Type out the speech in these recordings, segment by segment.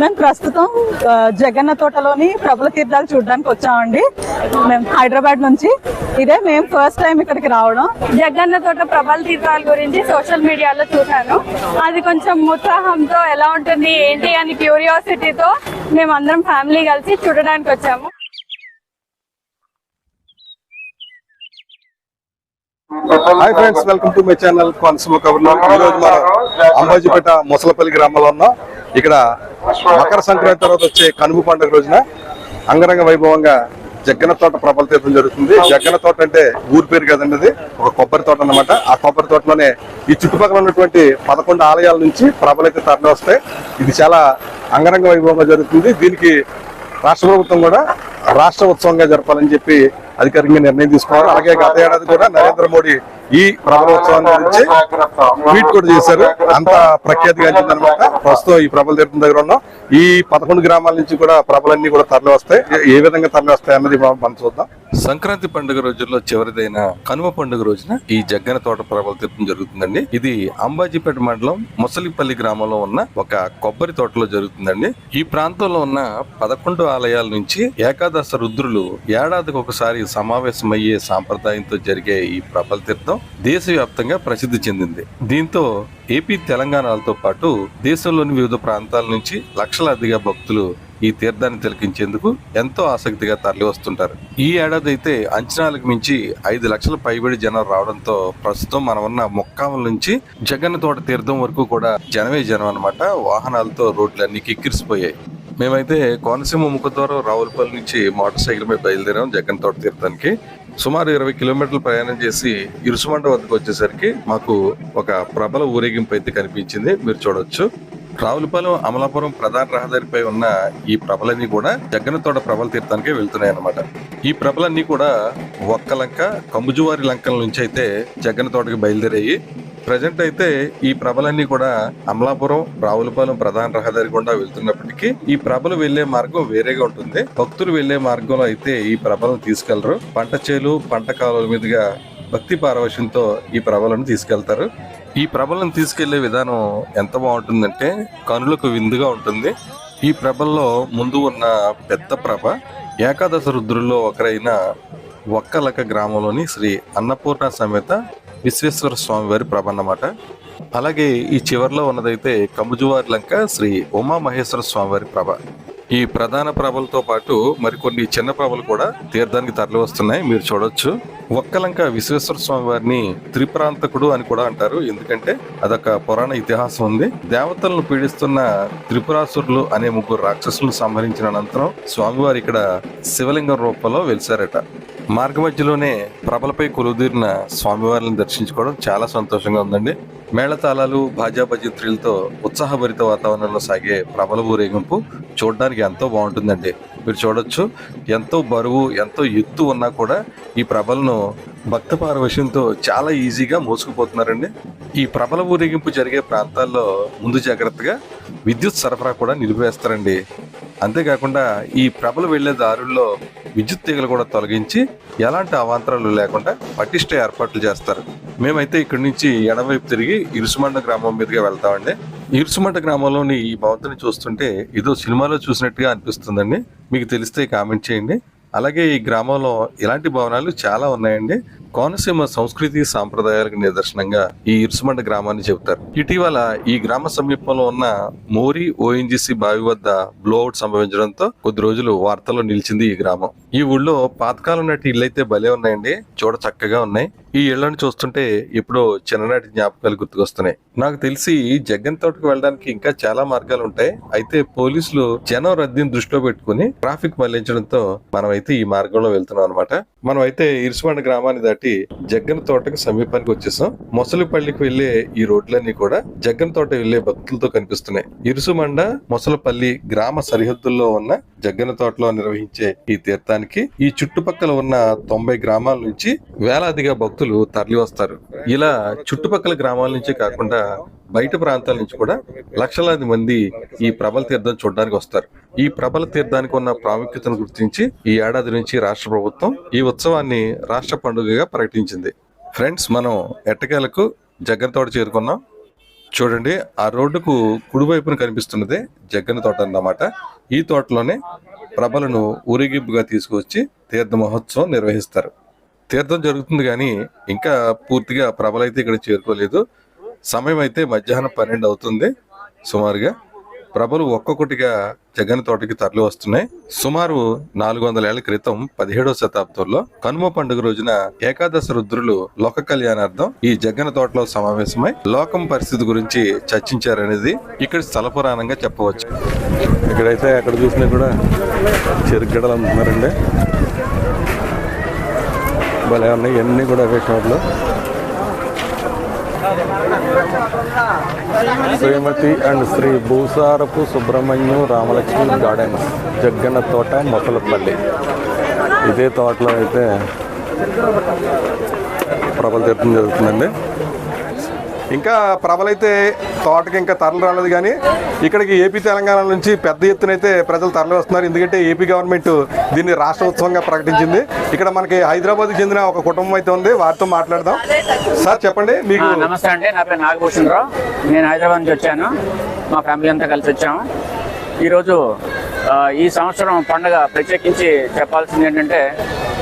మేము ప్రస్తుతం జగన్న తోటలోని ప్రబల తీర్థాలు చూడడానికి వచ్చామండి. మేము హైదరాబాద్ నుంచి. ఇదే మేము ఫస్ట్ టైం ఇక్కడికి రావడం. జగన్న తోట ప్రబల తీర్థాల గురించి సోషల్ మీడియాలో చూసాను. అది కొంచెం ఉత్సాహంతో ఎలా ఉంటుంది ఏంటి అని క్యూరియాసిటీతో మేము అందరం ఫ్యామిలీ కలిసి చూడడానికి వచ్చాము. Hi friends, welcome to my channel Konaseema కబుర్లు. ఈ రోజు మనం అంబాజీపేట ముసలపల్లి గ్రామంలో ఉన్నాం. ఇక్కడ మకర సంక్రాంతి తర్వాత వచ్చే కనుమ పండుగ రోజున అంగరంగ వైభవంగా జగ్గన్న తోట ప్రబల తీర్థం జరుగుతుంది. జగ్గన్న తోట అంటే ఊరి పేరు కదండి, అది ఒక కొబ్బరి తోట అన్నమాట. ఆ కొబ్బరి తోటలోనే ఈ చుట్టుపక్కల ఉన్నటువంటి 11 ఆలయాల నుంచి ప్రభలైతే తరలి వస్తాయి. ఇది చాలా అంగరంగ వైభవంగా జరుగుతుంది. దీనికి రాష్ట్ర ప్రభుత్వం కూడా రాష్ట్ర ఉత్సవంగా జరపాలని చెప్పి అధికారికంగా నిర్ణయం తీసుకున్నారు. అలాగే గత ఏడాది కూడా నరేంద్ర మోడీ ఈ ప్రభలోత్సవాన్ని గురించి ట్వీట్ కూడా చేశారు. అంత ప్రఖ్యాతిగాంచింది అనమాట. ప్రస్తుతం ఈ ప్రభల తీర్థం దగ్గర ఉన్నాం. ఈ 11 గ్రామాల నుంచి కూడా ప్రభలన్నీ కూడా తరలి వస్తాయి. ఏ విధంగా తరలి వస్తాయి అన్నది మనం చూద్దాం. సంక్రాంతి పండుగ రోజుల్లో చివరిదైన కనుమ పండుగ రోజున ఈ జగ్గన తోట ప్రభల తీర్థం జరుగుతుందండి. ఇది అంబాజీపేట మండలం ముసలిపల్లి గ్రామంలో ఉన్న ఒక కొబ్బరి తోటలో జరుగుతుందండి. ఈ ప్రాంతంలో ఉన్న 11 ఆలయాల నుంచి ఏకాదశ రుద్రులు ఏడాదికి ఒకసారి సమావేశమయ్యే సాంప్రదాయంతో జరిగే ఈ ప్రభల తీర్థం దేశవ్యాప్తంగా ప్రసిద్ధి చెందింది. దీంతో ఏపీ, తెలంగాణలతో పాటు దేశంలోని వివిధ ప్రాంతాల నుంచి లక్షలాదిగా భక్తులు ఈ తీర్థాన్ని తిలకించేందుకు ఎంతో ఆసక్తిగా తరలి వస్తుంటారు. ఈ ఏడాది అయితే అంచనాలకు మించి 5 లక్షల పైబడి జనం రావడంతో ప్రస్తుతం మనం ఉన్న మొక్కాముల నుంచి జగన్న తోట తీర్థం వరకు కూడా జనమే జనం అన్నమాట. వాహనాలతో రోడ్లన్నీ కిక్కిరిసిపోయాయి. మేమైతే కోనసీమ ముఖద్వారం రావులపల్లి నుంచి మోటార్ సైకిల్ మీద బయలుదేరాం జగన్ తోట తీర్థానికి. సుమారు 20 కిలోమీటర్లు ప్రయాణం చేసి ఇరుసుమండ వద్దకు వచ్చేసరికి మాకు ఒక ప్రబల ఊరేగింపు అయితే కనిపించింది. మీరు చూడొచ్చు. రావులపాలెం అమలాపురం ప్రధాన రహదారిపై ఉన్న ఈ ప్రభలన్నీ కూడా జగ్గన్న తోట ప్రభల తీర్థానికే వెళ్తున్నాయి అన్నమాట. ఈ ప్రభలన్నీ కూడా ఒక్కలంక, కంబుజువారి లంకల నుంచి అయితే జగ్గన్న తోటకి బయలుదేరాయి. ప్రజెంట్ అయితే ఈ ప్రభలన్నీ కూడా అమలాపురం, రావులపాలెం ప్రధాన రహదారి గుండా వెళ్తున్నప్పటికీ ఈ ప్రభలు వెళ్లే మార్గం వేరేగా ఉంటుంది. భక్తులు వెళ్లే మార్గంలో అయితే ఈ ప్రభలను తీసుకెళ్లరు. పంట చేలు, పంట కాలువల మీదుగా భక్తి పారవశ్యంతో ఈ ప్రభలను తీసుకెళ్తారు. ఈ ప్రభలను తీసుకెళ్లే విధానం ఎంత బాగుంటుందంటే కనులకు విందుగా ఉంటుంది. ఈ ప్రభల్లో ముందు ఉన్న పెద్ద ప్రభ ఏకాదశ రుద్రుల్లో ఒకరైన ఒక్కలక గ్రామంలోని శ్రీ అన్నపూర్ణ సమేత విశ్వేశ్వర స్వామి వారి ప్రభ అన్నమాట. అలాగే ఈ చివరిలో ఉన్నదైతే కంబుజువారి లంక శ్రీ ఉమామహేశ్వర స్వామి వారి ప్రభ. ఈ ప్రధాన ప్రభలతో పాటు మరికొన్ని చిన్న ప్రభలు కూడా తీర్థానికి తరలి వస్తున్నాయి. మీరు చూడొచ్చు. ఒక్కలంక విశ్వేశ్వర స్వామి వారిని త్రిపురాంతకుడు అని కూడా అంటారు. ఎందుకంటే అదొక పురాణ ఇతిహాసం ఉంది. దేవతలను పీడిస్తున్న త్రిపురాసురులు అనే 3 రాక్షసులను సంహరించిన అనంతరం స్వామివారి ఇక్కడ శివలింగం రూపంలో వెలిసారట. మార్గ మధ్యలోనే ప్రభలపై కొలువుదీరిన స్వామివారిని దర్శించుకోవడం చాలా సంతోషంగా ఉందండి. మేళతాళాలు, భాజా భజంత్రులతో ఉత్సాహభరిత వాతావరణంలో సాగే ప్రభల ఊరేగింపు చూడడానికి ఎంతో బాగుంటుందండి. మీరు చూడొచ్చు. ఎంతో బరువు, ఎంతో ఎత్తు ఉన్నా కూడా ఈ ప్రభలను భక్త పారవశ్యంతో చాలా ఈజీగా మోసుకుపోతున్నారండి. ఈ ప్రభల ఊరేగింపు జరిగే ప్రాంతాల్లో ముందు జాగ్రత్తగా విద్యుత్ సరఫరా కూడా నిలిపివేస్తారండి. అంతేకాకుండా ఈ ప్రభలు వెళ్లే దారుల్లో విద్యుత్ తీగలు కూడా తొలగించి ఎలాంటి అవాంతరాలు లేకుండా పటిష్ట ఏర్పాట్లు చేస్తారు. మేమైతే ఇక్కడి నుంచి ఎడమవైపు తిరిగి ఇరుసుమండ గ్రామం మీదుగా వెళ్తామండి. ఇరుసుమండ గ్రామంలోని ఈ భవంతిని చూస్తుంటే ఏదో సినిమాలో చూసినట్టుగా అనిపిస్తుందండి. మీకు తెలిస్తే కామెంట్ చేయండి. అలాగే ఈ గ్రామంలో ఇలాంటి భవనాలు చాలా ఉన్నాయండి. కోనసీమ సంస్కృతి సాంప్రదాయాలకు నిదర్శనంగా ఈ ఇరుసుమండ గ్రామాన్ని చెబుతారు. ఇటీవల ఈ గ్రామ సమీపంలో ఉన్న మోరీ ఓఎన్జీసీ బావి వద్ద బ్లోఅవుట్ సంభవించడంతో కొద్ది రోజులు వార్తల్లో నిలిచింది ఈ గ్రామం. ఈ ఊళ్ళో పాతకాలం నాటి ఇళ్ళు అయితే భలే ఉన్నాయండి. చూడ చక్కగా ఉన్నాయి. ఈ ఇళ్లను చూస్తుంటే ఎప్పుడో చిన్ననాటి జ్ఞాపకాలు గుర్తుకొస్తున్నాయి. నాకు తెలిసి జగ్గన్ తోటకు వెళ్ళడానికి ఇంకా చాలా మార్గాలు ఉంటాయి. అయితే పోలీసులు జనం రద్దీని దృష్టిలో పెట్టుకుని ట్రాఫిక్ మళ్లించడంతో మనమైతే ఈ మార్గంలో వెళ్తున్నాం అనమాట. మనమైతే ఇరుసుమండ గ్రామాన్ని దాటి జగ్గన్ తోటకు సమీపానికి వచ్చేసాం. మొసలిపల్లికి వెళ్లే ఈ రోడ్లన్నీ కూడా జగ్గన్ తోట వెళ్లే భక్తులతో కనిపిస్తున్నాయి. ఇరుసుమండ, మొసలపల్లి గ్రామ సరిహద్దుల్లో ఉన్న జగ్గన తోటలో నిర్వహించే ఈ తీర్థానికి ఈ చుట్టుపక్కల ఉన్న 90 గ్రామాల నుంచి వేలాదిగా భక్తులు తరలి వస్తారు. ఇలా చుట్టుపక్కల గ్రామాల నుంచి కాకుండా బయట ప్రాంతాల నుంచి కూడా లక్షలాది మంది ఈ ప్రభల తీర్థం చూడడానికి వస్తారు. ఈ ప్రభల తీర్థానికి ఉన్న ప్రాముఖ్యతను గుర్తించి ఈ ఏడాది నుంచి రాష్ట్ర ప్రభుత్వం ఈ ఉత్సవాన్ని రాష్ట్ర పండుగగా ప్రకటించింది. ఫ్రెండ్స్, మనం ఎట్టకేలకు జగ్గన తోట చేరుకున్నాం. చూడండి, ఆ రోడ్డుకు కుడివైపున కనిపిస్తున్నదే జగ్గన్న తోట అన్నమాట. ఈ తోటలోనే ప్రభలను ఊరేగింపుగా తీసుకువచ్చి తీర్థ మహోత్సవం నిర్వహిస్తారు. తీర్థం జరుగుతుంది కానీ ఇంకా పూర్తిగా ప్రభలైతే ఇక్కడ చేరుకోలేదు. సమయం అయితే మధ్యాహ్నం 12 అవుతుంది. సుమారుగా ప్రభలు ఒక్కొక్కటిగా జగన్ తోటకి తరలి వస్తున్నాయి. సుమారు 400 ఏళ్ల క్రితం 17వ శతాబ్దంలో కనుమ పండుగ రోజున ఏకాదశ రుద్రులు లోక కళ్యాణార్థం ఈ జగన్ తోటలో సమావేశమై లోకం పరిస్థితి గురించి చర్చించారనేది ఇక్కడ స్థల పురాణంగా చెప్పవచ్చు. ఇక్కడైతే ఎక్కడ చూసినా కూడా చెరుగడలు అమ్ముతున్నారండి. భలే ఉన్నాయి ఇవన్నీ కూడా అవే షాప్లో. శ్రీమతి అండ్ శ్రీ భూసారపు సుబ్రహ్మణ్యం రామలక్ష్మి గార్డెన్స్, జగ్గన్న తోట, మొసలపల్లి. ఇదే తోటలో అయితే ప్రభల తీర్థం జరుగుతుందండి. ఇంకా ప్రభలైతే తోటకి ఇంకా తరలి రాలేదు కానీ ఇక్కడికి ఏపీ తెలంగాణ నుంచి పెద్ద ఎత్తున అయితే ప్రజలు తరలి వస్తున్నారు. ఎందుకంటే ఏపీ గవర్నమెంట్ దీన్ని రాష్ట్ర ఉత్సవంగా ప్రకటించింది. ఇక్కడ మనకి హైదరాబాద్కి చెందిన ఒక కుటుంబం అయితే ఉంది, వారితో మాట్లాడదాం. సార్ చెప్పండి. మీకు నమస్తే అండి, నా పేరు నాగభూషణ్ రావు. నేను హైదరాబాద్ నుంచి వచ్చాను. మా ఫ్యామిలీ అంతా కలిసి వచ్చాము. ఈరోజు ఈ సంవత్సరం పండుగ ప్రత్యేకించి చెప్పాల్సింది ఏంటంటే,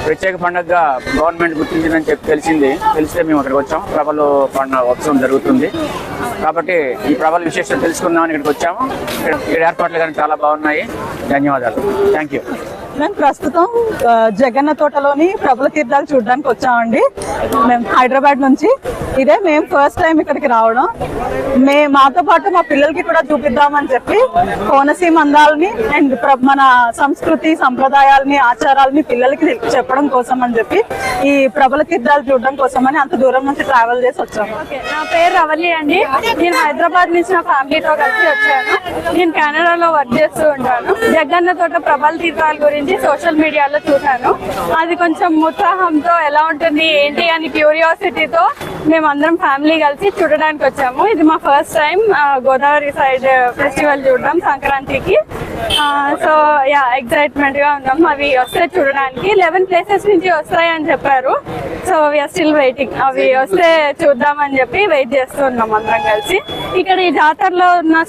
ప్రత్యేక పండుగగా గవర్నమెంట్ గుర్తించిందని తెలిస్తే మేము ఇక్కడికి వచ్చాము. ప్రభలు పండుగ ఉత్సవం జరుగుతుంది కాబట్టి ఈ ప్రభల విశేషం తెలుసుకుందామని ఇక్కడికి వచ్చాము. ఇక్కడ ఏర్పాట్లు కానీ చాలా బాగున్నాయి. ధన్యవాదాలు. Thank you. మేము ప్రస్తుతం జగన్న తోటలోని ప్రభల తీర్థాలు చూడడానికి వచ్చామండి. మేము హైదరాబాద్ నుంచి. ఇదే మేము ఫస్ట్ టైం ఇక్కడికి రావడం. మాతో పాటు మా పిల్లలకి కూడా చూపిద్దామని చెప్పి కోనసీమ అందాలని అండ్ మన సంస్కృతి సంప్రదాయాలని ఆచారాలని పిల్లలకి చెప్పడం కోసం అని చెప్పి ఈ ప్రభల తీర్థాలు చూడడం కోసం అని అంత దూరం నుంచి ట్రావెల్ చేసి వచ్చాము. నా పేరు రవలి అండి. నేను హైదరాబాద్ నుంచి నా ఫ్యామిలీతో కలిసి వచ్చాను. నేను కెనడాలో వర్క్ చేస్తూ ఉంటాను. జగన్న తోట ప్రభల తీర్థాల గురించి సోషల్ మీడియాలో చూసాను. అది కొంచెం ఉత్సాహంతో ఎలా ఉంటుంది ఏంటి అని క్యూరియాసిటీతో మేమందరం ఫ్యామిలీ కలిసి చూడడానికి వచ్చాము. ఇది మా first time Godavari side festival చూడడం సంక్రాంతికి. సో యా ఎక్సైట్మెంట్ గా ఉన్నాం. అవి వస్తే చూడడానికి 11 ప్లేసెస్ నుంచి వస్తాయి అని చెప్పారు. So we are still waiting. అవి వస్తే చూద్దామని చెప్పి వెయిట్ చేస్తున్నాం అందరం కలిసి. ఇక్కడ ఈ జాతరలో ఉన్న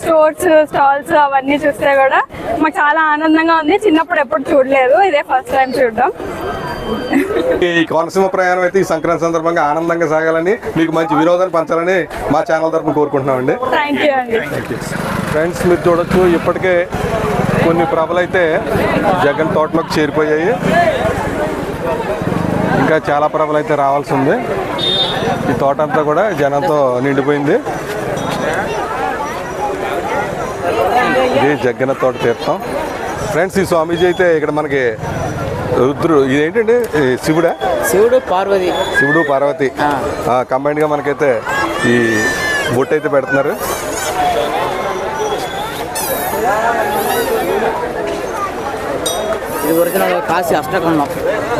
స్టాల్స్ అవన్నీ చూస్తే కూడా మాకు చాలా ఆనందంగా ఉంది. చిన్నప్పుడు ఎప్పుడు చూడలేదు, ఇదే ఫస్ట్ టైం చూడడం. ఈ కోనసీమ ప్రయాణం అయితే ఈ సంక్రాంతి సందర్భంగా ఆనందంగా సాగాలని, మీకు మంచి వినోదాన్ని పంచాలని మా ఛానల్ తరఫున కోరుకుంటున్నామండి. థ్యాంక్ యూ అండి. ఫ్రెండ్స్, మీరు చూడొచ్చు ఇప్పటికే కొన్ని ప్రభలైతే జగన్ తోటలోకి చేరిపోయాయి. ఇంకా చాలా ప్రభలు అయితే రావాల్సి ఉంది. ఈ తోట అంతా కూడా జనంతో నిండిపోయింది. ఇది జగ్గన్న తోట తీర్థం. ఫ్రెండ్స్, ఈ స్వామీజీ అయితే ఇక్కడ మనకి రుద్రుడు, ఇదేంటండి శివుడు పార్వతి కంబైన్డ్గా మనకైతే ఈ బొట్టు అయితే పెడుతున్నారు. ఇది ఒరిజినల్ కాశీ అష్టకన్నం,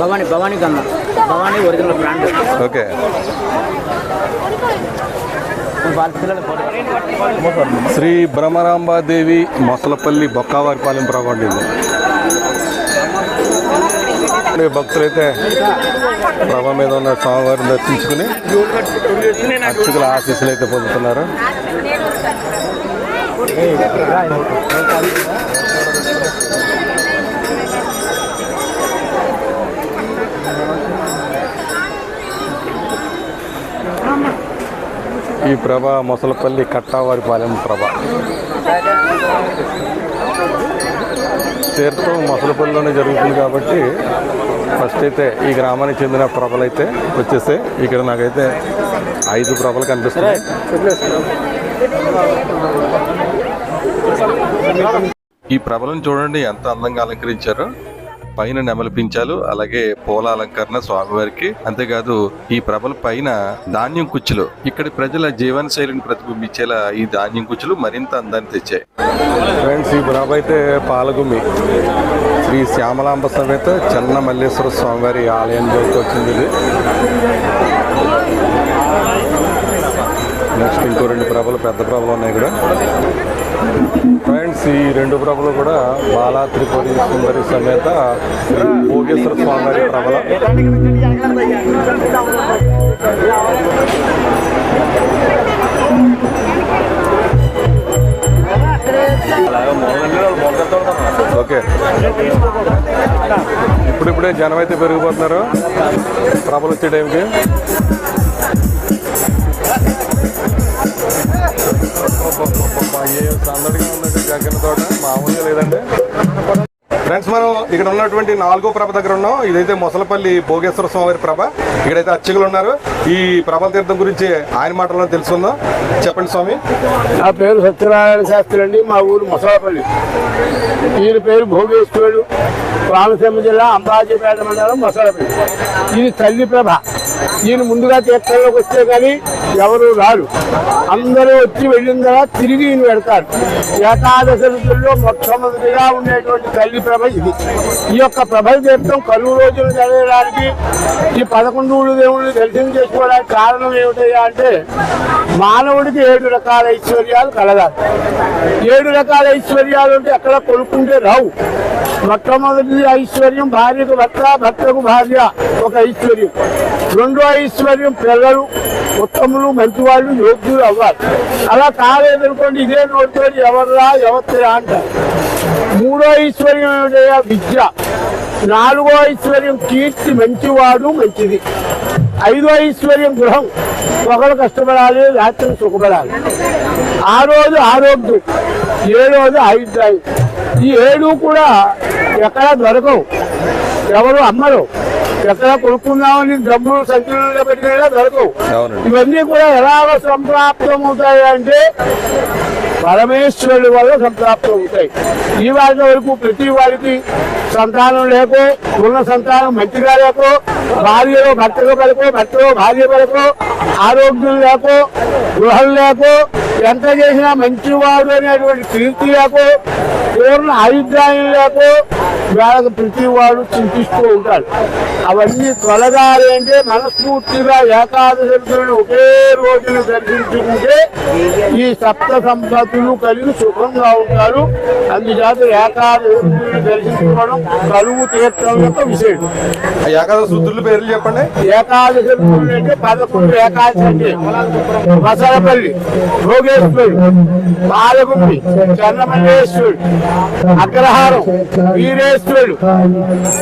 భవానీ కన్నం, Bhavani original brand. Okay. Sri Bhramarambadevi Mosalapalli Bokkavaripalem property. భక్తులైతే ప్రభ మీద ఉన్న స్వామివారిని దర్శించుకుని అర్చకుల ఆశీస్సులు అయితే పొందుతున్నారు. ఈ ప్రభ మొసలపల్లి కట్టావారిపాలెం ప్రభ తీర్థం మొసలపల్లిలోనే జరుగుతుంది కాబట్టి ఫస్ట్ అయితే ఈ గ్రామానికి చెందిన ప్రభలు అయితే వచ్చేసాయి. ఇక్కడ నాకైతే 5 ప్రభలు కనిపిస్తున్నాయి. ఈ ప్రభలను చూడండి ఎంత అందంగా అలంకరించారో. పైన నెమలిపించాలు, అలాగే పూల అలంకరణ స్వామివారికి. అంతేకాదు ఈ ప్రభల పైన ధాన్యం కుచ్చులు, ఇక్కడి ప్రజల జీవన శైలిని ప్రతిబింబించేలా ఈ ధాన్యం కుచ్చులు మరింత అందాన్ని తెచ్చాయి. ఫ్రెండ్స్, ఈ ప్రభ అయితే పాలగుమి శ్రీ శ్యామలాంబ సమేత చెన్న మల్లేశ్వర స్వామివారి ఆలయంలోకి వచ్చింది. ఇది నెక్స్ట్ ఇంకో 2 ప్రభలు, పెద్ద ప్రభలు ఉన్నాయి ఇక్కడ. ఫ్రెండ్స్, ఈ 2 ప్రభలు కూడా బాలా త్రిపురి సుందరి సమేత భోగేశ్వర స్వామివారి ప్రభల. జనం అయితే పెరిగిపోతున్నారు ప్రభలు వచ్చే టైంకి. సందడిగా ఉందండి జగ్గన్న తోట, మామూలుగా లేదండి. ఫ్రెండ్స్, మనం ఇక్కడ ఉన్నటువంటి 4వ ప్రభ దగ్గర ఉన్నాం. ఇదైతే మొసలపల్లి భోగేశ్వర స్వామి ప్రభ. ఇక్కడైతే అర్చకులు ఉన్నారు. ఈ ప్రభల తీర్థం గురించి ఆయన మాటల్లో తెలుసుకుందాం. చెప్పండి స్వామి. నా పేరు సత్యనారాయణ శాస్త్రి అండి. మా ఊరు మొసలపల్లి. ఈయన పేరు భోగేశ్వరుడు. రామసీమ జిల్లా అంబాజీపేట మండలం మొసలపల్లి. ఇది తల్లి ప్రభ. ఈయన ముందుగా తీర్థంలోకి వస్తే కానీ ఎవరు రారు. అందరూ వచ్చి వెళ్ళిన తర్వాత తిరిగి ఈయన పెడతారు. ఏకాదశి ఋతుల్లో మొట్టమొదటిగా ఉండేటువంటి తల్లి ప్రభ ఇది. ఈ యొక్క ప్రభల తీర్థం కరువు రోజులు జరగడానికి, ఈ 11 దేవుళ్ళు దర్శనం చేసుకోవడానికి కారణం ఏమిటయ్యా అంటే, మానవుడికి 7 రకాల ఐశ్వర్యాలు కలగాలి. 7 రకాల ఐశ్వర్యాలు అంటే ఎక్కడ కొనుక్కుంటే రావు. మొట్టమొదటి ఐశ్వర్యం భార్యకు భర్త, భర్తకు భార్య ఒక ఐశ్వర్యం. రెండో ఐశ్వర్యం పిల్లలు ఉత్తములు, మంచివాళ్ళు, యోగ్యులు అవ్వాలి. అలా కాలేదనుకోండి, ఇదే నోటితో ఎవర్రా ఎవరిరా అంటారు. మూడో ఐశ్వర్యం ఏమిటయ్యా? విద్య. 4వ ఐశ్వర్యం కీర్తి, మంచివాడు, మంచిది. 5వ ఐశ్వర్యం గృహం. ఒకరు కష్టపడాలి, రాత్రి సుఖపడాలి. 6వది ఆరోగ్యం. 7వది ఆయుర్దాయం. ఈ 7 కూడా ఎక్కడా దొరకవు, ఎవరు అమ్మరు. ఎక్కడ కొనుక్కుందామని డబ్బులు సంఖ్యలో పెట్టినా దొరకవు. ఇవన్నీ కూడా ఎలాగ సంప్రాప్తం అవుతాయి అంటే పరమేశ్వరుడి వల్ల సంప్రాప్తం అవుతాయి. ఈ వాటి వరకు ప్రతి వారికి సంతానం లేకో, ఉన్న సంతానం మంచిగా లేకో, భార్యలో భర్తలో పలకో, భర్తలో భార్య పలకో, ఆరోగ్యం లేకో, గృహం లేకో, ఎంత చేసినా మంచివాడు అనేటువంటి కీర్తి లేకో, పూర్ణ ఆయుర్దాయం లేకో, వాళ్ళకి ప్రతి వాడు చింతిస్తూ ఉంటాడు. అవన్నీ తొలగాలి అంటే మనస్ఫూర్తిగా ఏకాదశి ఒకే రోజును దర్శించుకుంటే ఈ సప్త సంపత్తులు కలిగి సుఖంగా ఉంటారు. అందుచేత ఏకాదశి దర్శించుకోవడం కరువు తీర్థం యొక్క విశేషం. ఏకాదశి రుద్రుల పేర్లు చెప్పండి. ఏకాదశి అంటే 11 ఏకాదశి అంటే మసలపల్లి భోగేశ్వరుడు, పాలగుండి, చెన్నమల్లేశ్వరుడు, అగ్రహారం వీరేశ్వరుడు,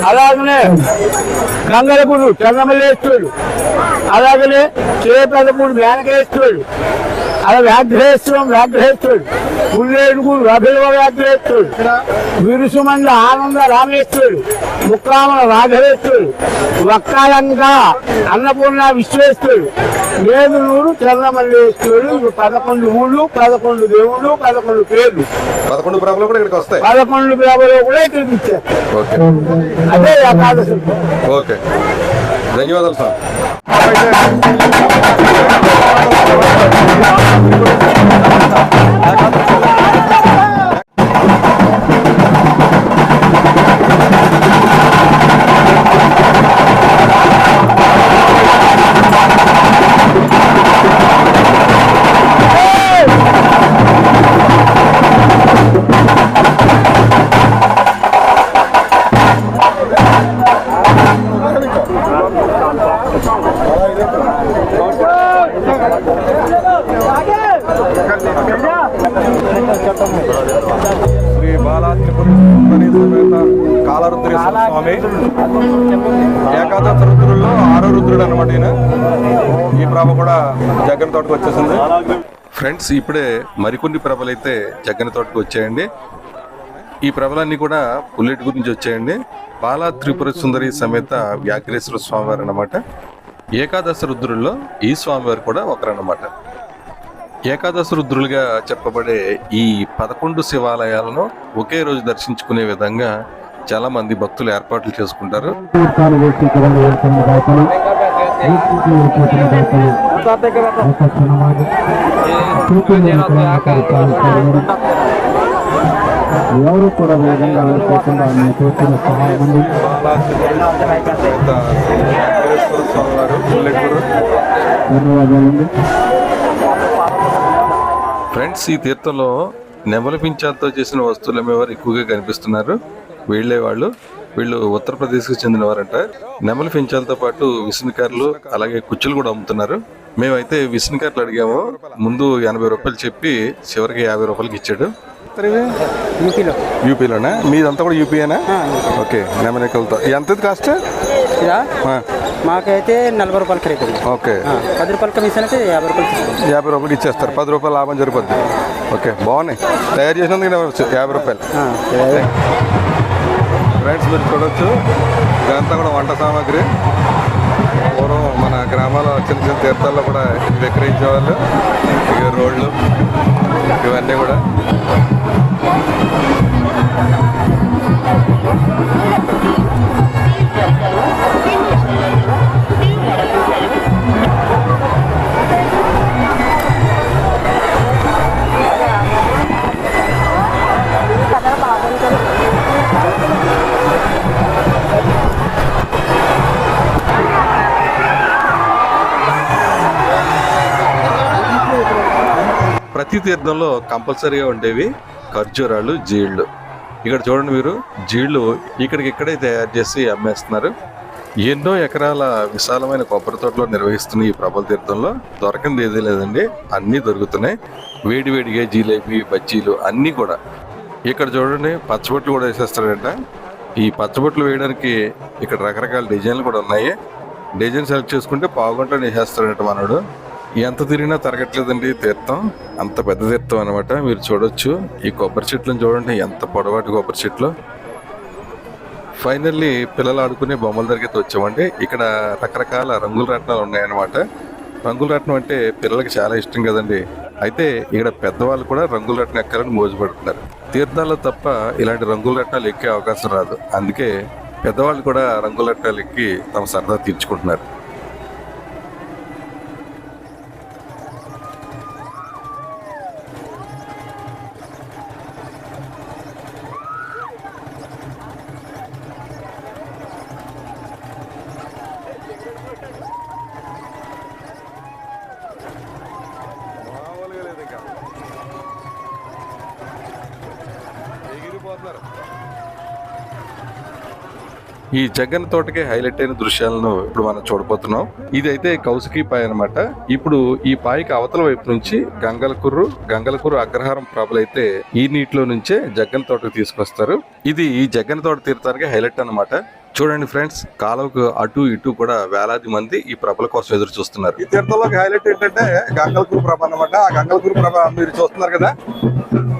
అలాగనే గంగలపూరు చెన్నమల్లేశ్వరుడు, అలాగనే చేపలపూడి మేనకేశ్వరుడు, అలా వ్యాఘ్రేశ్వరుడు, పుల్లేడుగురు అభిలవ వ్యాఘ్రేశ్వరుడు, విరుసుమండ ఆనంద రామేశ్వరుడు, ముక్కామల రాఘవేశ్వరుడు, వక్కాలంగా అన్నపూర్ణ విశ్వేశ్వరుడు, వేదులూరు చెన్నమల్లేశ్వరుడు. 11 ఊళ్ళు, 11 దేవుళ్ళు, 11 పేర్లు. 11 ప్రభలు కూడా ఇక్కడికి వస్తాయి. 11 ప్రభలు కూడా ఇక్కడికి ఇచ్చారు. అదే ఏకాదశి. ఓకే, ధన్యవాదాలు సార్. శ్రీ బాలా త్రిపుర సమేత కాలరుద్రేశ్వర స్వామి ఏకాదశి రుద్రుల్లో 6వ రుద్రుడు అనమాట ఈయన. ఈ ప్రభ కూడా జగ్గన్న తోటకు వచ్చేసింది. ఫ్రెండ్స్, ఇప్పుడే మరికొన్ని ప్రభలు అయితే జగ్గన్న తోటకు వచ్చాయండి. ఈ ప్రభలన్నీ కూడా పుల్లెటి గురించి వచ్చాయండి. బాలా త్రిపుర సుందరి సమేత వ్యాఘ్రేశ్వర స్వామివారు అన్నమాట. ఏకాదశి రుద్రుల్లో ఈ స్వామివారు కూడా ఒకరన్నమాట. ఏకాదశి రుద్రులుగా చెప్పబడే ఈ 11 శివాలయాలను ఒకే రోజు దర్శించుకునే విధంగా చాలా మంది భక్తులు ఏర్పాట్లు చేసుకుంటారు. ఎవరు కూడా వేగంగా వెళ్ళిపోకుండా మేము చూస్తున్న సహాయం అండి. ధన్యవాదాలండి. ఫ్రెండ్స్, ఈ తీర్థంలో నెమలి పింఛాలతో చేసిన వస్తువులు అమ్మేవారు ఎక్కువగా కనిపిస్తున్నారు. వీళ్ళు ఉత్తరప్రదేశ్కి చెందినవారంట. నెమలి పింఛాలతో పాటు విసునకర్రలు అలాగే కుచ్చులు కూడా అమ్ముతున్నారు. మేమైతే విసునకర్రలు అడిగాము. ముందు 80 రూపాయలు చెప్పి చివరికి 50 రూపాయలకి ఇచ్చాడు. యూపీలో. యూపీలోనా? మీదంతా కూడా యూపీయేనా? ఓకే. నెమలికలతో ఎంత కాస్ట్? ఇదా మాకైతే 40 రూపాయలు క్రేట్. ఓకే. 10 రూపాయల కమిషన్ అయితే 50 రూపాయలు. 50 రూపాయలకి ఇచ్చేస్తారు. 10 రూపాయలు లాభం సరిపోద్ది. ఓకే, బాగున్నాయి. తయారు చేసినందుకు 50 రూపాయలు. ఫ్రెండ్స్ మీరు చూడొచ్చు, ఇదంతా కూడా వంట సామాగ్రి. పూర్వం మన గ్రామాల్లో చిన్న చిన్న తీర్థాల్లో కూడా విక్రయించేవాళ్ళు. ఇక రోడ్లు ఇవన్నీ కూడా. ప్రతి తీర్థంలో కంపల్సరీగా ఉండేవి ఖర్జూరాలు, జీళ్ళు. ఇక్కడ చూడండి మీరు, జీళ్ళు ఇక్కడికిక్కడే తయారు చేసి అమ్మేస్తున్నారు. ఎన్నో ఎకరాల విశాలమైన కొబ్బరి తోటలో నిర్వహిస్తున్న ఈ ప్రబల తీర్థంలో దొరకంది ఏదీ లేదండి, అన్నీ దొరుకుతున్నాయి. వేడివేడిగా జిలేబీ, బజ్జీలు అన్నీ కూడా. ఇక్కడ చూడండి పచ్చబొట్లు కూడా వేసేస్తారంట. ఈ పచ్చబొట్లు వేయడానికి ఇక్కడ రకరకాల డిజైన్లు కూడా ఉన్నాయి. డిజైన్ సెలెక్ట్ చేసుకుంటే పావుగంటలో వేసేస్తారంట మనోడు. ఎంత తిరిగినా తరగట్లేదండి తీర్థం, అంత పెద్ద తీర్థం అనమాట. మీరు చూడొచ్చు ఈ కొబ్బరి చెట్లను చూడండి, ఎంత పొడవాటి కొబ్బరి చెట్లు. ఫైనల్లీ పిల్లలు ఆడుకునే బొమ్మల దగ్గరికి వచ్చామండి. ఇక్కడ రకరకాల రంగుల రత్నాలు ఉన్నాయన్నమాట. రంగుల రత్నం అంటే పిల్లలకి చాలా ఇష్టం కదండి. అయితే ఇక్కడ పెద్దవాళ్ళు కూడా రంగుల రత్నం ఎక్కాలని మోజుపడుతున్నారు. తీర్థాల్లో తప్ప ఇలాంటి రంగుల రత్నాలు ఎక్కే అవకాశం రాదు. అందుకే పెద్దవాళ్ళు కూడా రంగుల రత్నాలు ఎక్కి తమ సరదా తీర్చుకుంటున్నారు. ఈ జగన్ తోటకే హైలైట్ అయిన దృశ్యాలను ఇప్పుడు మనం చూడబోతున్నాం. ఇదైతే కౌసుకి పాయ అనమాట. ఇప్పుడు ఈ పాయకి అవతల వైపు నుంచి గంగలకుర్రు అగ్రహారం ప్రభలైతే ఈ నీటిలో నుంచే జగన్ తోటకు తీసుకొస్తారు. ఇది ఈ జగన్ తోట తీర్థానికి హైలైట్ అన్నమాట. చూడండి ఫ్రెండ్స్, కాలువకు అటు ఇటు కూడా వేలాది మంది ఈ ప్రభల కోసం ఎదురు చూస్తున్నారు. ఈ తీర్థంలోకి హైలైట్ ఏంటంటే గంగలకుర్రు ప్రభ అన్నమాట. ఆ గంగలకుర్రు ప్రభ మీరు చూస్తున్నారు కదా,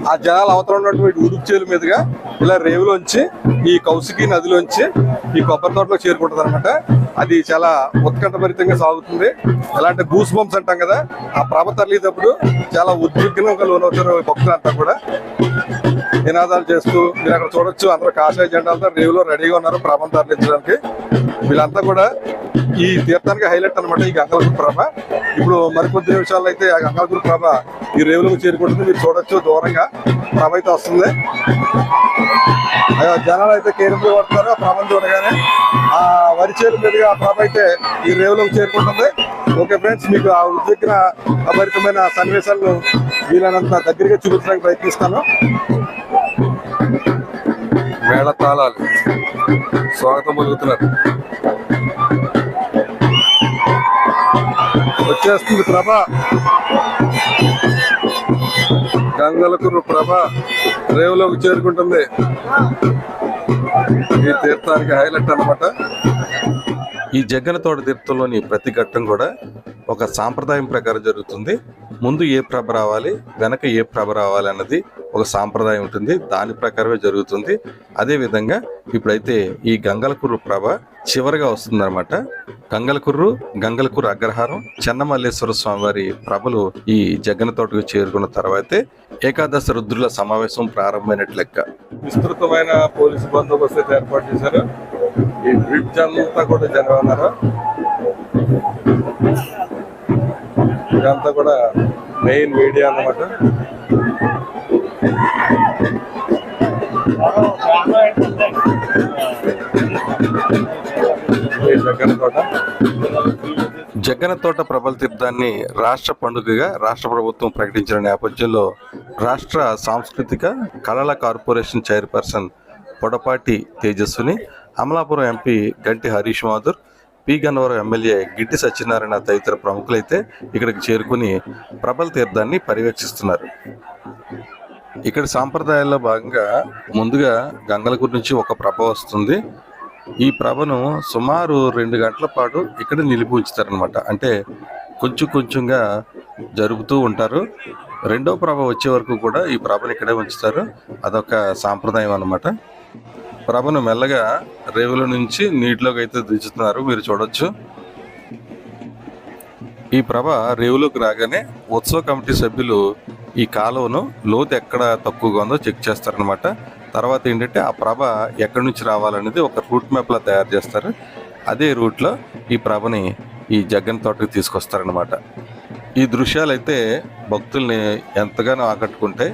ఆ జనాలు అవతల ఉన్నటువంటి ఉడుపుచేలు మీదుగా ఇలా రేవులోంచి ఈ కౌసుకి నదిలోంచి ఈ కొబ్బరి తోటలో చేరుకుంటుంది అనమాట. అది చాలా ఉత్కంఠభరితంగా సాగుతుంది. ఎలాంటి గూస్ బంప్స్ అంటాం కదా, ఆ ప్రభ తరలినప్పుడు చాలా ఉద్విగ్నంగా లోనవుతారు భక్తులంతా కూడా. నినాదాలు చేస్తూ మీరు అక్కడ చూడొచ్చు, అందరూ కాషాయ జెండాలతో రేవులో రెడీగా ఉన్నారు ప్రభను తరలించడానికి. వీళ్ళంతా కూడా ఈ తీర్థానికి హైలైట్ అనమాట ఈ గంగలకుర్రు ప్రభ. ఇప్పుడు మరికొద్ది నిమిషాల్లో అయితే ఆ గంగలకుర్రు ప్రభ ఈ రేవులకు చేరుకుంటుంది. మీరు చూడొచ్చు, దూరంగా ప్రభ అయితే వస్తుంది. జనాలు అయితే కేరింపులు పడుతున్నారు. ఆ ప్రభను చూడగానే ఆ వరిచేలు మీదుగా ఆ ప్రభ అయితే ఈ రేవులకు చేరుకుంటుంది. ఓకే ఫ్రెండ్స్, మీకు ఆ ఉద్విగ్న అభరితమైన సన్నివేశాలను వీలైనంత దగ్గరగా చూపించడానికి ప్రయత్నిస్తాను. మేళ తాళాలు స్వాగతం పలుకుతున్నారు. వచ్చేస్తుంది ప్రభ, గంగలకుర్రు ప్రభ రేవులోకి చేరుకుంటుంది. ఈ తీర్థానికి హైలైట్ అన్నమాట. ఈ జగ్గన తోట తీర్థంలోని ప్రతి ఘట్టం కూడా ఒక సాంప్రదాయం ప్రకారం జరుగుతుంది. ముందు ఏ ప్రభ రావాలి, వెనక ఏ ప్రభ రావాలి అన్నది ఒక సాంప్రదాయం ఉంటుంది. దాని ప్రకారమే జరుగుతుంది. అదే విధంగా ఇప్పుడైతే ఈ గంగలకుర్రు ప్రభ చివరిగా వస్తుంది అనమాట. గంగలకుర్రు అగ్రహారం చెన్నమల్లేశ్వర స్వామి వారి ప్రభలు ఈ జగ్గన తోటకు చేరుకున్న తర్వాతే ఏకాదశ రుద్రుల సమావేశం ప్రారంభమైనట్లు లెక్క. విస్తృతమైన పోలీసు బందోబస్తు అయితే ఏర్పాటు చేశారు. ఈ బ్రిడ్జ్ అంతా కూడా జనం ఉన్నారు. ఇదంతా కూడా మెయిన్ మీడియా అన్నమాట. జగ్గన తోట ప్రభల తీర్థాన్ని రాష్ట్ర పండుగగా రాష్ట్ర ప్రభుత్వం ప్రకటించిన నేపథ్యంలో రాష్ట్ర సాంస్కృతిక కళల corporation chairperson Podapati Tejaswini, Amalapuram MP గంటి హరీష్ మాధుర్, పి గన్నవరం ఎమ్మెల్యే గిడ్డి సత్యనారాయణ తదితర ప్రముఖులైతే ఇక్కడికి చేరుకుని ప్రభల తీర్థాన్ని పర్యవేక్షిస్తున్నారు. ఇక్కడ సాంప్రదాయాల్లో భాగంగా ముందుగా గంగలకూరు నుంచి ఒక ప్రభ వస్తుంది. ఈ ప్రభను సుమారు 2 గంటల పాటు ఇక్కడ నిలిపి ఉంచుతారనమాట. అంటే కొంచెం కొంచెంగా జరుపుతూ ఉంటారు. రెండో ప్రభ వచ్చే వరకు కూడా ఈ ప్రభను ఇక్కడే ఉంచుతారు. అదొక సాంప్రదాయం అన్నమాట. ప్రభను మెల్లగా రేవుల నుంచి నీటిలోకి అయితే దించుతున్నారు, మీరు చూడొచ్చు. ఈ ప్రభ రేవులోకి రాగానే ఉత్సవ కమిటీ సభ్యులు ఈ కాలువను లోతు ఎక్కడ తక్కువగా ఉందో చెక్ చేస్తారనమాట. తర్వాత ఏంటంటే ఆ ప్రభ ఎక్కడి నుంచి రావాలనేది ఒక రూట్ మ్యాప్లా తయారు చేస్తారు. అదే రూట్లో ఈ ప్రభని ఈ జగ్గన్న తోటకి తీసుకొస్తారనమాట. ఈ దృశ్యాలు అయితే భక్తుల్ని ఎంతగానో ఆకట్టుకుంటాయి.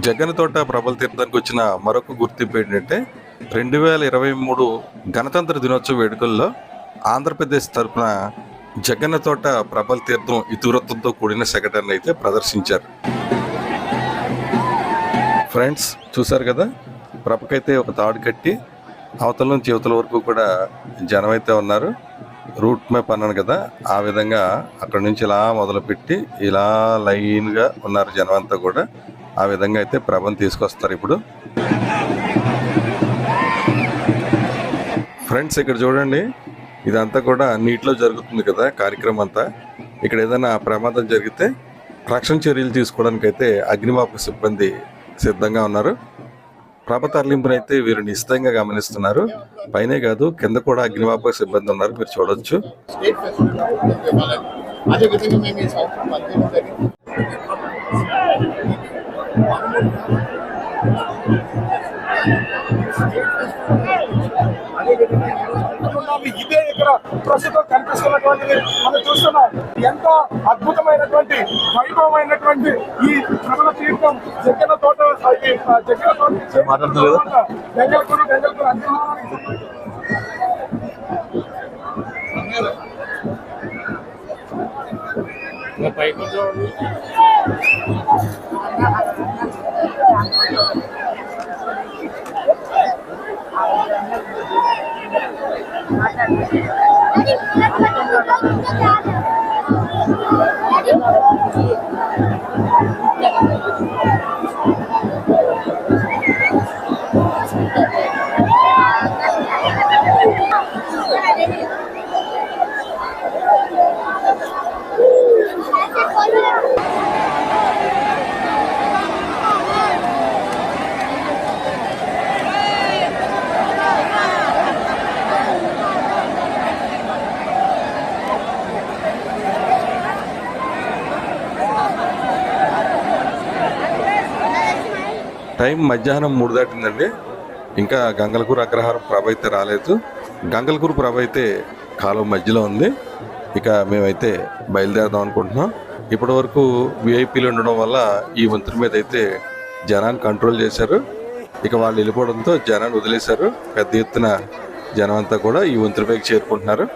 జగ్గన్న తోట ప్రభల తీర్థానికి వచ్చిన మరొక గుర్తింపు ఏంటంటే 2023 గణతంత్ర దినోత్సవ వేడుకల్లో ఆంధ్రప్రదేశ్ తరఫున జగ్గన్న తోట ప్రభల తీర్థం ఇతివృత్తంతో కూడిన సెకటర్ని అయితే ప్రదర్శించారు. ఫ్రెండ్స్ చూసారు కదా, ప్రభకైతే ఒక తాడు కట్టి అవతల నుంచి యువతల వరకు కూడా జనం అయితే ఉన్నారు. రూట్ మ్యాప్ అన్నాను కదా, ఆ విధంగా అక్కడ నుంచి ఇలా మొదలుపెట్టి ఇలా లైన్గా ఉన్నారు జనం అంతా కూడా. ఆ విధంగా అయితే ప్రభను తీసుకొస్తారు ఇప్పుడు. ఫ్రెండ్స్ ఇక్కడ చూడండి, ఇదంతా కూడా నీటిలో జరుగుతుంది కదా కార్యక్రమం అంతా. ఇక్కడ ఏదైనా ప్రమాదం జరిగితే రక్షణ చర్యలు తీసుకోవడానికి అయితే అగ్నిమాపక సిబ్బంది సిద్ధంగా ఉన్నారు. ప్రభ తరలింపునైతే వీరు నిశ్చితంగా గమనిస్తున్నారు. పైనే కాదు కింద కూడా అగ్నిమాపక సిబ్బంది ఉన్నారు, మీరు చూడొచ్చు. ఇదే ఇక్కడ ప్రస్తుతం కనిపిస్తున్నటువంటిది మనం చూస్తున్నాం. ఎంతో అద్భుతమైనటువంటి వైభవమైనటువంటి ఈ ప్రబల తీర్థం జగ్గన్న తోట గంగలకూరు టైం మధ్యాహ్నం 3 దాటిందండి. ఇంకా గంగలకూరు అగ్రహారం ప్రభ అయితే రాలేదు. గంగలకూరు ప్రభ అయితే కాలువ మధ్యలో ఉంది. ఇక మేమైతే బయలుదేరదాం అనుకుంటున్నాం. ఇప్పటి వరకు విఐపీలు ఉండడం వల్ల ఈ వంతెన మీద అయితే జనాన్ని కంట్రోల్ చేశారు. ఇక వాళ్ళు వెళ్ళిపోవడంతో జనాన్ని వదిలేశారు. పెద్ద ఎత్తున జనం అంతా కూడా ఈ వంతెన పైకి చేరుకుంటున్నారు.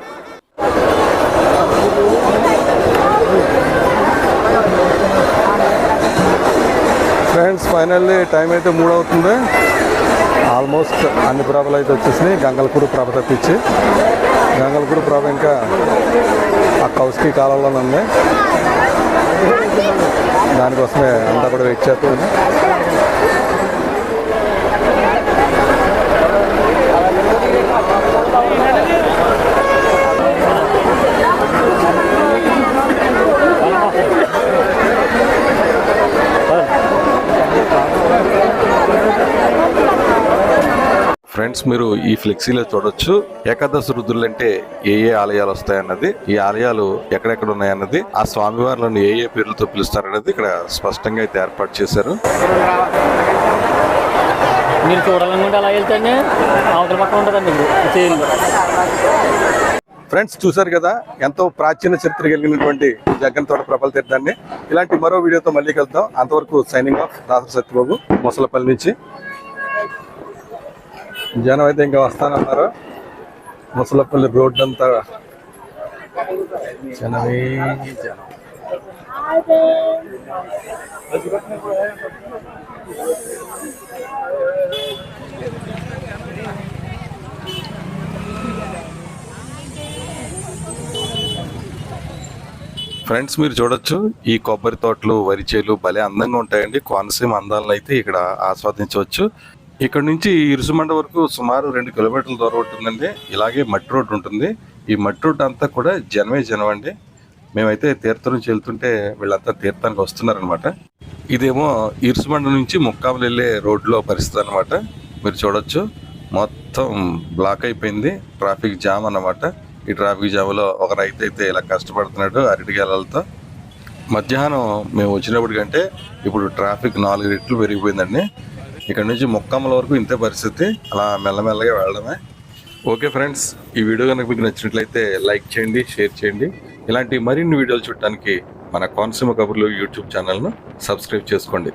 ఫ్రెండ్స్ ఫైనల్లీ టైం అయితే 3 అవుతుంది. ఆల్మోస్ట్ అన్ని ప్రభలు అయితే వచ్చేసినాయి. గంగలకూరు ప్రభ తప్పించి గంగలకూరు ప్రభ ఇంకా ఆ కౌస్కి కాలంలోనే ఉంది. దానికోసమే అంతా కూడా వెయిట్ చేస్తుంది. ఫ్రెండ్స్ మీరు ఈ ఫ్లెక్సీలో చూడొచ్చు ఏకాదశి రుద్రులు అంటే ఏ ఆలయాలు వస్తాయన్నది, ఈ ఆలయాలు ఎక్కడెక్కడ ఉన్నాయన్నది, ఆ స్వామివార్లను ఏ పేర్లతో పిలుస్తారన్నది ఇక్కడ స్పష్టంగా అయితే ఏర్పాటు చేశారు. మీరు చూడాలనుకుంటే అలా వెళ్తేనే అవతల పక్క ఉంటుందండి. ఫ్రెండ్స్ చూసారు కదా, ఎంతో ప్రాచీన చరిత్ర కలిగినటువంటి జగ్గన్న తోట ప్రభల తీర్థాన్ని. ఇలాంటి మరో వీడియోతో మళ్ళీ కలుద్దాం. అంతవరకు సైనింగ్ ఆఫ్, దాసరి సత్యబాబు, మొసలపల్లి నుంచి. జనం అయితే ఇంకా వస్తానన్నారు. ముసలపల్లి రోడ్డు అంతా జనమే జనం. ఫ్రెండ్స్ మీరు చూడొచ్చు ఈ కొబ్బరి తోటలు వరి చేలు భలే అందంగా ఉంటాయండి. కోనసీమ అందాలను అయితే ఇక్కడ ఆస్వాదించవచ్చు. ఇక్కడ నుంచి ఇరుసుమండ వరకు సుమారు 2 కిలోమీటర్ల దూరం ఉంటుందండి. ఇలాగే మట్టి రోడ్డు ఉంటుంది. ఈ మట్టి రోడ్డు అంతా కూడా జనమే జనం అండి. మేమైతే తీర్థం నుంచి వెళ్తుంటే వీళ్ళంతా తీర్థానికి వస్తున్నారనమాట. ఇదేమో ఇరుసుమండ నుంచి ముక్కాములు వెళ్ళే రోడ్లో పరిస్థితి అనమాట. మీరు చూడొచ్చు మొత్తం బ్లాక్ అయిపోయింది, ట్రాఫిక్ జామ్ అన్నమాట. ఈ ట్రాఫిక్ జామ్లో ఒక రైతు అయితే ఇలా కష్టపడుతున్నాడు అరటిగేలతో. మధ్యాహ్నం మేము వచ్చినప్పుడు కంటే ఇప్పుడు ట్రాఫిక్ 4 రెట్లు పెరిగిపోయిందండి. ఇక్కడ నుంచి ముక్కాముల వరకు ఇంతే పరిస్థితి. అలా మెల్లమెల్లగా వెళ్ళడమే. ఓకే ఫ్రెండ్స్, ఈ వీడియో కనుక మీకు నచ్చినట్లయితే లైక్ చేయండి, షేర్ చేయండి. ఇలాంటి మరిన్ని వీడియోలు చూడటానికి మన కోనసీమ కబుర్లు యూట్యూబ్ ఛానల్ను సబ్స్క్రైబ్ చేసుకోండి.